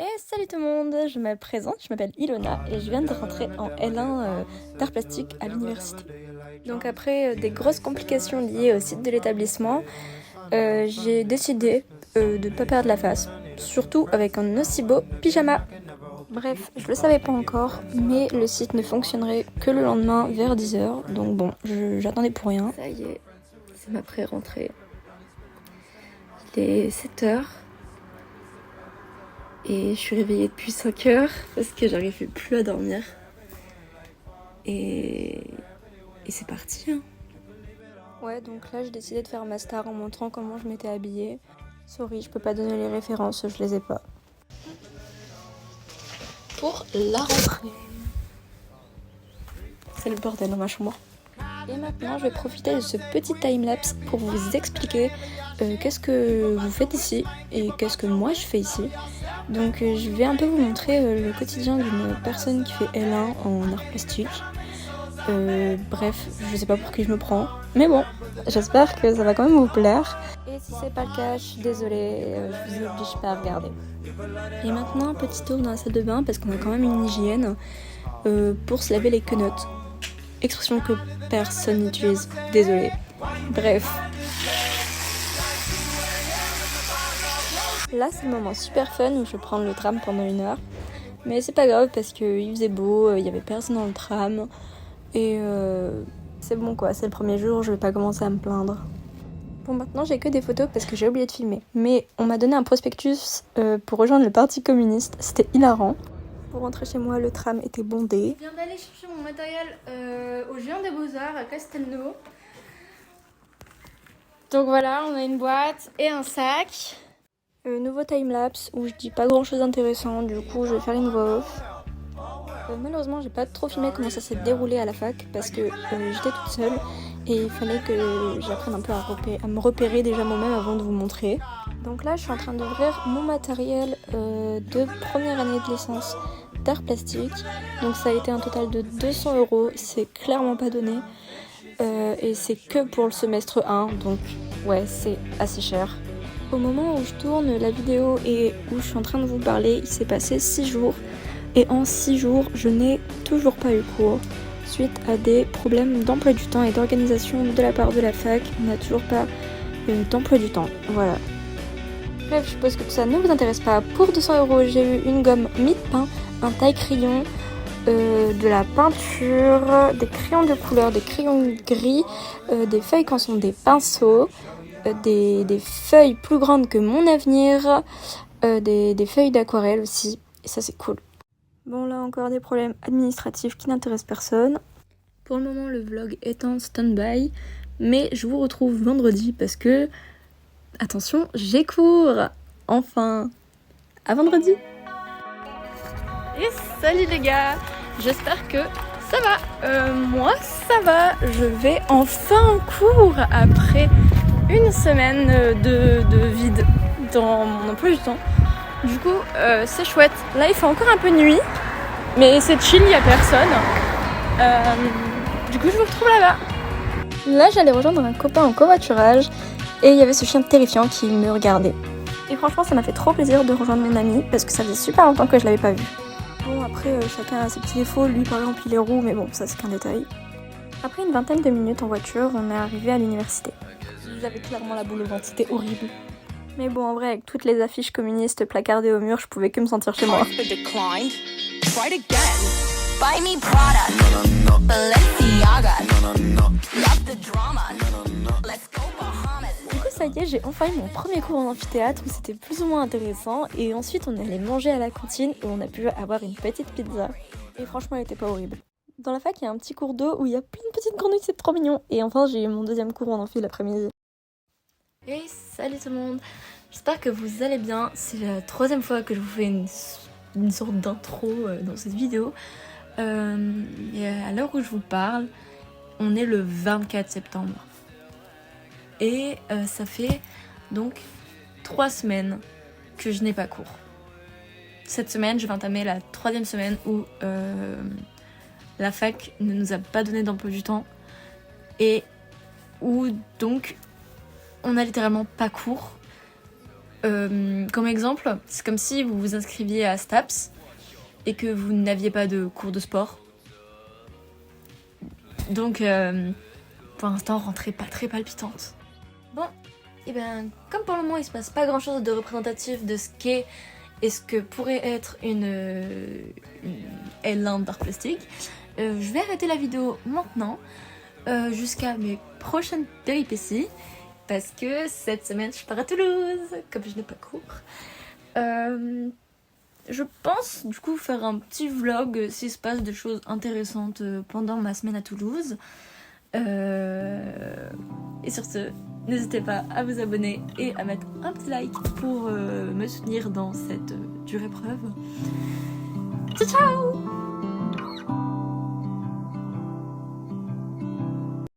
Et salut tout le monde, je me présente, je m'appelle Ilona et je viens de rentrer en L1 d'art plastique à l'université. Donc après des grosses complications liées au site de l'établissement, j'ai décidé de ne pas perdre la face, surtout avec un aussi beau pyjama. Bref, je le savais pas encore, mais le site ne fonctionnerait que le lendemain vers 10h, donc bon, j'attendais pour rien. Ça y est, c'est ma pré-rentrée. Il est 7h. Et je suis réveillée depuis 5 heures parce que j'arrivais plus à dormir. Et c'est parti. Hein. Ouais, donc là j'ai décidé de faire ma star en montrant comment je m'étais habillée. Sorry, je peux pas donner les références, je les ai pas. Pour la rentrée. C'est le bordel dans ma chambre. Et maintenant, je vais profiter de ce petit time-lapse pour vous expliquer qu'est-ce que vous faites ici et qu'est-ce que moi je fais ici. Donc je vais un peu vous montrer le quotidien d'une personne qui fait L1 en art plastique. Bref, je sais pas pour qui je me prends, mais bon, j'espère que ça va quand même vous plaire. Et si c'est pas le cas, je suis désolée, je vous oblige pas à regarder. Et maintenant, petit tour dans la salle de bain parce qu'on a quand même une hygiène pour se laver les quenottes. Expression que personne n'utilise, désolée. Bref. Là, c'est le moment super fun où je vais prendre le tram pendant 1 heure. Mais c'est pas grave parce qu'il faisait beau, il y avait personne dans le tram. Et c'est bon quoi, c'est le premier jour, je vais pas commencer à me plaindre. Bon, maintenant j'ai que des photos parce que j'ai oublié de filmer. Mais on m'a donné un prospectus pour rejoindre le parti communiste, c'était hilarant. Pour rentrer chez moi, le tram était bondé. Je viens d'aller chercher mon matériel au Géant des Beaux-Arts à Castelnau. Donc voilà, on a une boîte et un sac. Nouveau timelapse où je dis pas grand chose d'intéressant, du coup je vais faire une voix off. Malheureusement, j'ai pas trop filmé comment ça s'est déroulé à la fac parce que j'étais toute seule et il fallait que j'apprenne un peu à me repérer déjà moi-même avant de vous montrer. Donc là, je suis en train d'ouvrir mon matériel de première année de licence d'art plastique. Donc ça a été un total de 200 €, c'est clairement pas donné. Et c'est que pour le semestre 1, donc ouais, c'est assez cher. Au moment où je tourne la vidéo et où je suis en train de vous parler, il s'est passé 6 jours. Et en 6 jours, je n'ai toujours pas eu cours. Suite à des problèmes d'emploi du temps et d'organisation de la part de la fac, on n'a toujours pas d'emploi du temps. Voilà. Bref, je suppose que tout ça ne vous intéresse pas. Pour 200 €, j'ai eu une gomme mie-de-pain, un taille-crayon, de la peinture, des crayons de couleur, des crayons gris, des feuilles canson, des pinceaux, des feuilles plus grandes que mon avenir, des feuilles d'aquarelle aussi. Et ça, c'est cool. Bon, là encore des problèmes administratifs qui n'intéressent personne. Pour le moment, le vlog est en stand-by, mais je vous retrouve vendredi parce que, attention, j'ai cours. Enfin, à vendredi. Et salut les gars, j'espère que ça va. Moi, ça va. Je vais enfin en cours après une semaine de vide dans mon emploi du temps. Du coup, c'est chouette. Là, il fait encore un peu nuit. Mais c'est chill, il n'y a personne. Du coup, je vous retrouve là-bas. Là, j'allais rejoindre un copain en covoiturage et il y avait ce chien terrifiant qui me regardait. Et franchement, ça m'a fait trop plaisir de rejoindre mon ami parce que ça faisait super longtemps que je l'avais pas vu. Bon, après, chacun a ses petits défauts. Lui, par exemple, il est roux, mais bon, ça, c'est qu'un détail. Après une vingtaine de minutes en voiture, on est arrivé à l'université. J'avais clairement la boule au ventre, c'était horrible. Mais bon, en vrai, avec toutes les affiches communistes placardées au mur, je pouvais que me sentir chez moi. Right again. Buy me Prada, Balenciaga, love the drama, let's go Bahamas. Du coup, ça y est, j'ai enfin eu mon premier cours en amphithéâtre où c'était plus ou moins intéressant. Et ensuite, on est allé manger à la cantine où on a pu avoir une petite pizza. Et franchement, elle était pas horrible. Dans la fac, il y a un petit cours d'eau où il y a plein de petites grenouilles, c'est trop mignon. Et enfin, j'ai eu mon deuxième cours en amphi l'après-midi. Hey, salut tout le monde. J'espère que vous allez bien. C'est la 3e fois que je vous fais une sorte d'intro dans cette vidéo. Et à l'heure où je vous parle, on est le 24 septembre. Et ça fait donc 3 semaines que je n'ai pas cours. Cette semaine, je vais entamer la 3e semaine où la fac ne nous a pas donné d'emploi du temps. Et où donc on a littéralement pas cours. Comme exemple, c'est comme si vous vous inscriviez à STAPS et que vous n'aviez pas de cours de sport. Donc, pour l'instant, rentrée pas très palpitante. Bon, et ben, comme pour le moment il se passe pas grand chose de représentatif de ce qu'est et ce que pourrait être une L1 d'art plastique, je vais arrêter la vidéo maintenant jusqu'à mes prochaines péripéties parce que cette semaine je pars à Toulouse, comme je n'ai pas cours. Je pense du coup faire un petit vlog s'il se passe des choses intéressantes pendant ma semaine à Toulouse. Et sur ce, n'hésitez pas à vous abonner et à mettre un petit like pour me soutenir dans cette dure épreuve. Ciao ciao!